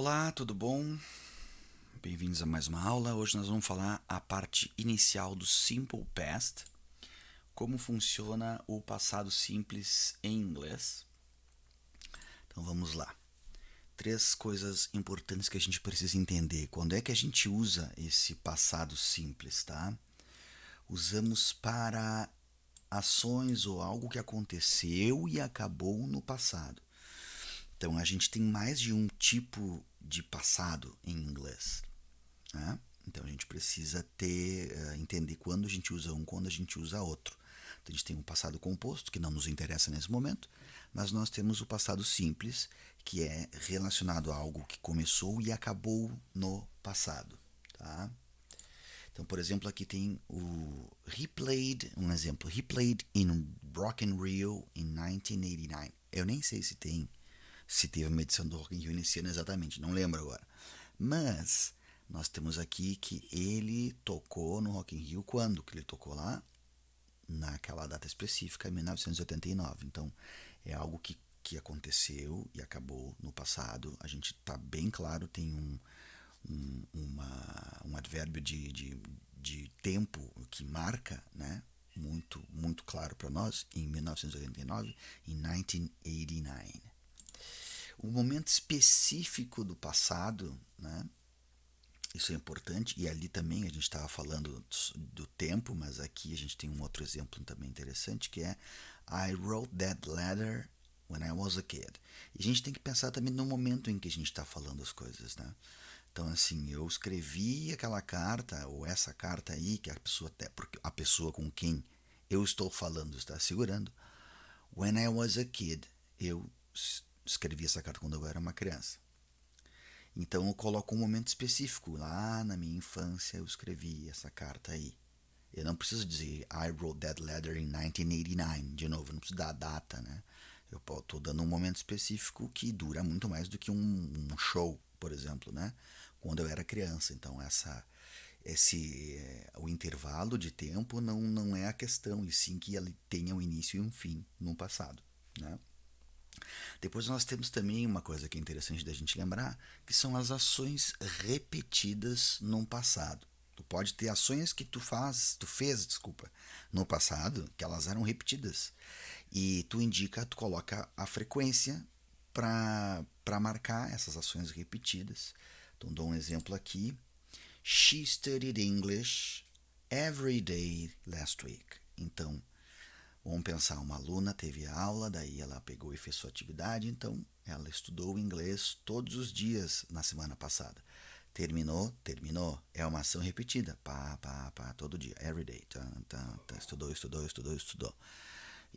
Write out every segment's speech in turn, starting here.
Olá, tudo bom? Bem-vindos a mais uma aula. Hoje nós vamos falar a parte inicial do Simple Past, como funciona o passado simples em inglês. Então vamos lá. Três coisas importantes que a gente precisa entender. Quando é que a gente usa esse passado simples, tá? Usamos para ações ou algo que aconteceu e acabou no passado. Então a gente tem mais de um tipo de passado em inglês, né? Então a gente precisa entender quando a gente usa um, quando a gente usa outro. Então a gente tem um passado composto, que não nos interessa nesse momento, mas nós temos o passado simples, que é relacionado a algo que começou e acabou no passado. Tá? Então, por exemplo, aqui tem o He played, um exemplo, He played in Rock in Rio in 1989. Eu nem sei se teve uma edição do Rock in Rio nesse ano exatamente, não lembro agora. Mas nós temos aqui que ele tocou no Rock in Rio quando? Que ele tocou lá naquela data específica, em 1989. Então é algo que aconteceu e acabou no passado. A gente está bem claro, tem um advérbio de tempo que marca, né? Muito claro para nós, em 1989, em 1989. O momento específico do passado, né? Isso é importante, e ali também a gente estava falando do tempo, mas aqui a gente tem um outro exemplo também interessante, que é I wrote that letter when I was a kid. E a gente tem que pensar também no momento em que a gente está falando as coisas, né? Então, assim, eu escrevi aquela carta, ou essa carta aí, que a pessoa com quem eu estou falando está segurando. When I was a kid, eu escrevi essa carta quando eu era uma criança. Então eu coloco um momento específico. Lá na minha infância eu escrevi essa carta aí. Eu não preciso dizer I wrote that letter in 1989. De novo, eu não preciso dar a data, né? Eu estou dando um momento específico que dura muito mais do que um show, por exemplo, né? Quando eu era criança. Então o intervalo de tempo não é a questão, e sim que ele tenha um início e um fim no passado, né? Depois nós temos também uma coisa que é interessante da gente lembrar, que são as ações repetidas no passado. Tu pode ter ações que tu fez, no passado, que elas eram repetidas. E tu coloca a frequência para marcar essas ações repetidas. Então dou um exemplo aqui. She studied English every day last week. Então, vamos pensar, uma aluna teve aula, daí ela pegou e fez sua atividade, então ela estudou inglês todos os dias na semana passada. Terminou, terminou. É uma ação repetida. Pá, todo dia. Every day. Estudou.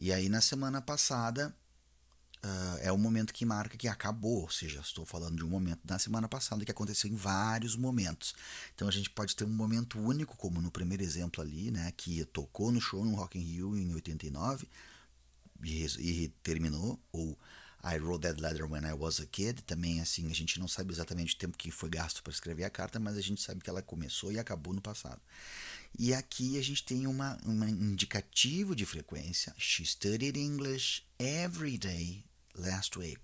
E aí na semana passada é o momento que marca que acabou, ou seja, estou falando de um momento da semana passada que aconteceu em vários momentos. Então a gente pode ter um momento único, como no primeiro exemplo ali, né, que tocou no show no Rock in Rio em 89 e terminou, ou I wrote that letter when I was a kid. Também assim, a gente não sabe exatamente o tempo que foi gasto para escrever a carta, mas a gente sabe que ela começou e acabou no passado. E aqui a gente tem um indicativo de frequência. She studied English every day last week.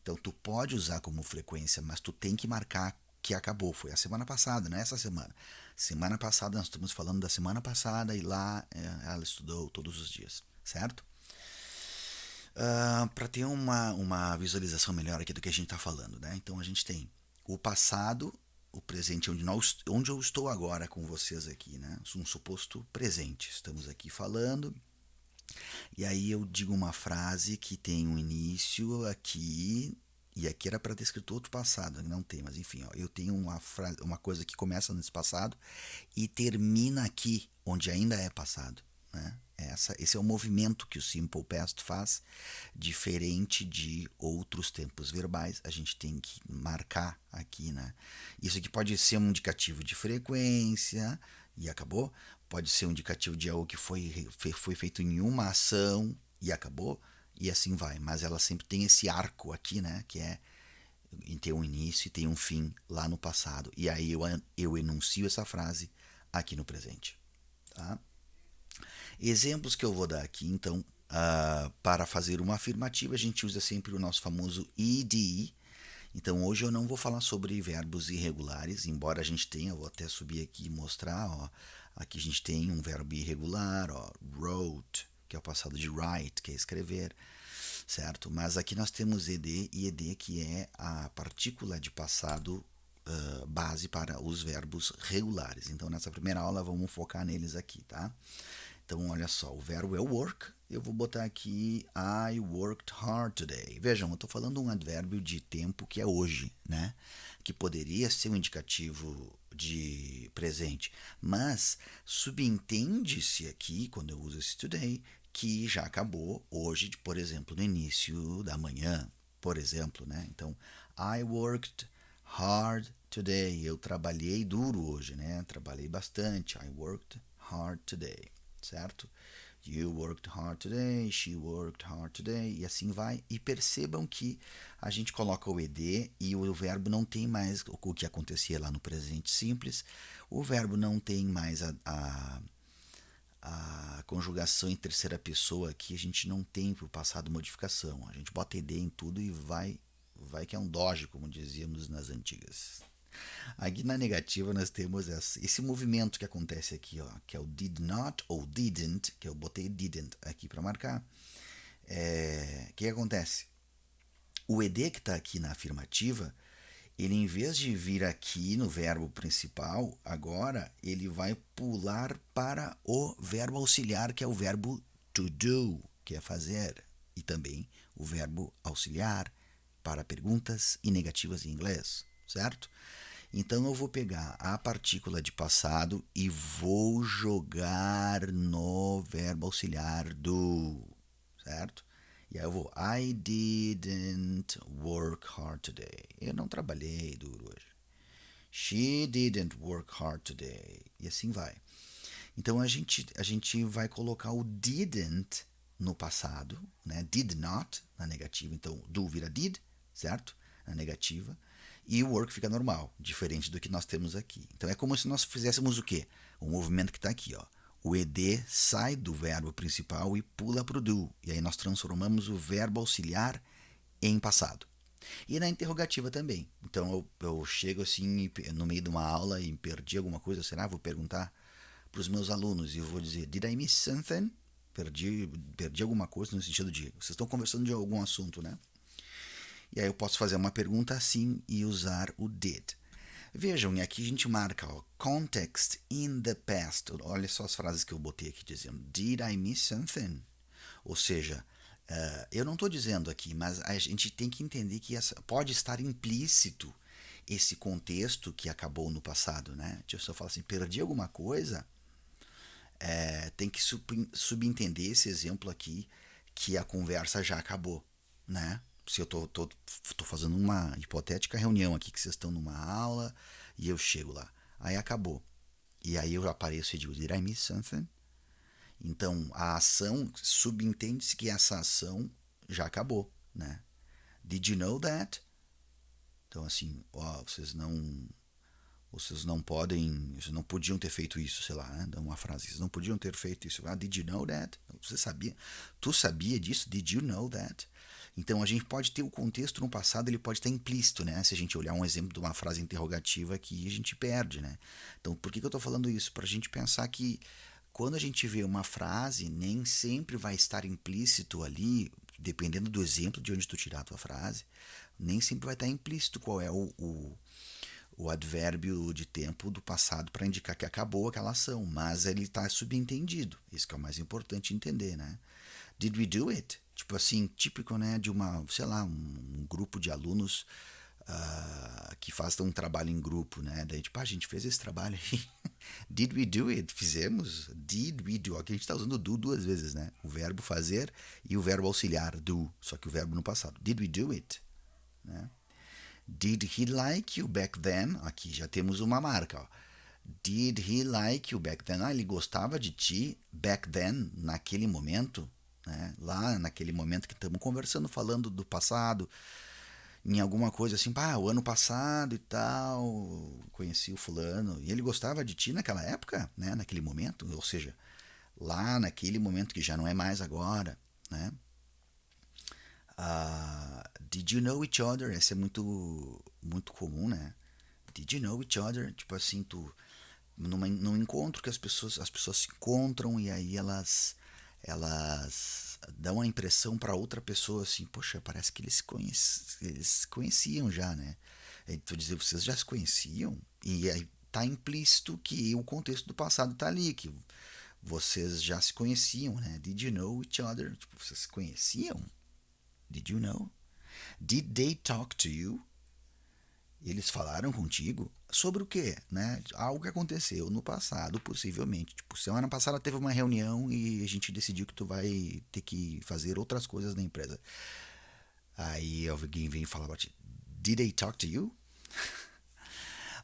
Então tu pode usar como frequência, mas tu tem que marcar que acabou. Foi a semana passada, não é essa semana. Semana passada, nós estamos falando da semana passada, e lá ela estudou todos os dias, certo? Para ter uma visualização melhor aqui do que a gente está falando, né? Então a gente tem o passado, o presente, onde eu estou agora com vocês aqui, né? Um suposto presente. Estamos aqui falando, e aí eu digo uma frase que tem um início aqui, e aqui era para ter escrito outro passado, não tem, mas enfim, ó, eu tenho uma coisa que começa nesse passado e termina aqui, onde ainda é passado, né? Esse é o movimento que o Simple Past faz, diferente de outros tempos verbais. A gente tem que marcar aqui, né? Isso aqui pode ser um indicativo de frequência e acabou. Pode ser um indicativo de algo que foi feito em uma ação e acabou. E assim vai. Mas ela sempre tem esse arco aqui, né? Que é tem um início e tem um fim lá no passado. E aí eu enuncio essa frase aqui no presente. Tá? Exemplos que eu vou dar aqui, então, para fazer uma afirmativa, a gente usa sempre o nosso famoso ed, Então hoje eu não vou falar sobre verbos irregulares, embora a gente tenha, eu vou até subir aqui e mostrar, ó, aqui a gente tem um verbo irregular, ó, wrote, que é o passado de write, que é escrever, certo? Mas aqui nós temos ed, e ed que é a partícula de passado base para os verbos regulares. Então nessa primeira aula vamos focar neles aqui, tá? Então olha só, o verbo é work, eu vou botar aqui I worked hard today. Vejam, eu estou falando um advérbio de tempo que é hoje, né? Que poderia ser um indicativo de presente, mas subentende-se aqui, quando eu uso esse today, que já acabou hoje, por exemplo, no início da manhã, por exemplo, né? Então, I worked hard today. Eu trabalhei duro hoje, né? Trabalhei bastante. I worked hard today, certo? You worked hard today, she worked hard today, e assim vai. E percebam que a gente coloca o ed e o verbo não tem mais o que acontecia lá no presente simples. O verbo não tem mais a conjugação em terceira pessoa aqui, a gente não tem para o passado modificação. A gente bota ed em tudo e vai que é um doge, como dizíamos nas antigas. Aqui na negativa nós temos esse movimento que acontece aqui, ó, que é o did not ou didn't, que eu botei didn't aqui para marcar. O que acontece? O ed que está aqui na afirmativa, ele em vez de vir aqui no verbo principal, agora ele vai pular para o verbo auxiliar, que é o verbo to do, que é fazer, e também o verbo auxiliar para perguntas e negativas em inglês, certo? Então eu vou pegar a partícula de passado e vou jogar no verbo auxiliar do, certo? E aí eu vou I didn't work hard today. Eu não trabalhei duro hoje. She didn't work hard today. E assim vai. Então a gente vai colocar o didn't no passado, né? Did not na negativa. Então do vira did, certo? Na negativa. E o work fica normal, diferente do que nós temos aqui. Então é como se nós fizéssemos o quê? O movimento que está aqui, ó. O ed sai do verbo principal e pula para o do. E aí nós transformamos o verbo auxiliar em passado. E na interrogativa também. Então eu chego assim no meio de uma aula e perdi alguma coisa, será? Vou perguntar para os meus alunos e eu vou dizer, did I miss something? Perdi alguma coisa no sentido de, vocês estão conversando de algum assunto, né? E aí eu posso fazer uma pergunta assim e usar o did. Vejam, e aqui a gente marca, ó, context in the past. Olha só as frases que eu botei aqui dizendo, did I miss something? Ou seja, eu não estou dizendo aqui, mas a gente tem que entender que pode estar implícito esse contexto que acabou no passado, né? Se eu falar assim, perdi alguma coisa, tem que subentender esse exemplo aqui que a conversa já acabou, né? Se eu tô fazendo uma hipotética reunião aqui, que vocês estão numa aula e eu chego lá, aí acabou. E aí eu apareço e digo, did I miss something? Então a ação, subentende-se que essa ação já acabou, né? Did you know that? Então assim, ó, vocês não podem, vocês não podiam ter feito isso, sei lá, né? Dá uma frase, vocês não podiam ter feito isso. Ah, did you know that? Você sabia? Tu sabia disso? Did you know that? Então a gente pode ter o contexto no passado, ele pode estar implícito, né? Se a gente olhar um exemplo de uma frase interrogativa aqui, a gente perde, né? Então por que eu estou falando isso? Para a gente pensar que quando a gente vê uma frase, nem sempre vai estar implícito ali, dependendo do exemplo de onde tu tirar a tua frase, nem sempre vai estar implícito qual é o advérbio de tempo do passado para indicar que acabou aquela ação, mas ele está subentendido. Isso que é o mais importante entender, né? Did we do it? Tipo assim, típico, né, de uma, sei lá, um grupo de alunos que fazem um trabalho em grupo, né? Daí, tipo, a gente fez esse trabalho aí. Did we do it? Fizemos? Did we do? Aqui a gente está usando do duas vezes, né? O verbo fazer e o verbo auxiliar, do, só que o verbo no passado. Did we do it? Né? Did he like you back then? Aqui já temos uma marca, ó. Did he like you back then? Ele gostava de ti back then, naquele momento, né? Lá naquele momento que estamos conversando, falando do passado, em alguma coisa assim, o ano passado e tal, conheci o fulano, e ele gostava de ti naquela época, né? Naquele momento, ou seja, lá naquele momento que já não é mais agora, né? Did you know each other? Esse é muito comum, né? Did you know each other? Tipo assim, tu num encontro que as pessoas se encontram e aí elas dão a impressão para outra pessoa assim, poxa, parece que eles se conheciam já, né? Aí tu dizer, vocês já se conheciam? E aí tá implícito que o contexto do passado tá ali, que vocês já se conheciam, né? Did you know each other? Tipo, vocês se conheciam? Did you know? Did they talk to you? Eles falaram contigo sobre o quê, né? Algo que aconteceu no passado, possivelmente. Tipo, semana passada teve uma reunião e a gente decidiu que tu vai ter que fazer outras coisas na empresa. Aí alguém vem falar pra ti, Did they talk to you?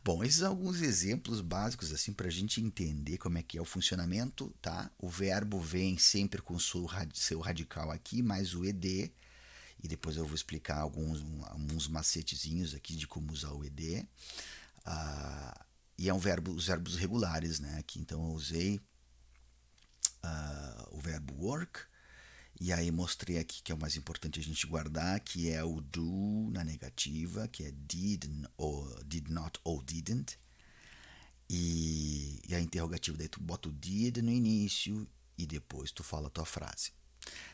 Bom, esses são alguns exemplos básicos assim para a gente entender como é que é o funcionamento, tá? O verbo vem sempre com seu radical aqui, mais o ed, e depois eu vou explicar alguns macetezinhos aqui de como usar o ed. E é os verbos regulares, né? Aqui então eu usei o verbo work, e aí mostrei aqui que é o mais importante a gente guardar, que é o do na negativa, que é did not ou didn't. E a interrogativa, daí tu bota o did no início e depois tu fala a tua frase.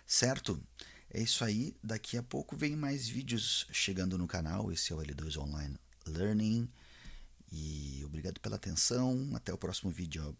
Certo? É isso aí. Daqui a pouco vem mais vídeos chegando no canal. Esse é o L2 Online Learning. E obrigado pela atenção. Até o próximo vídeo.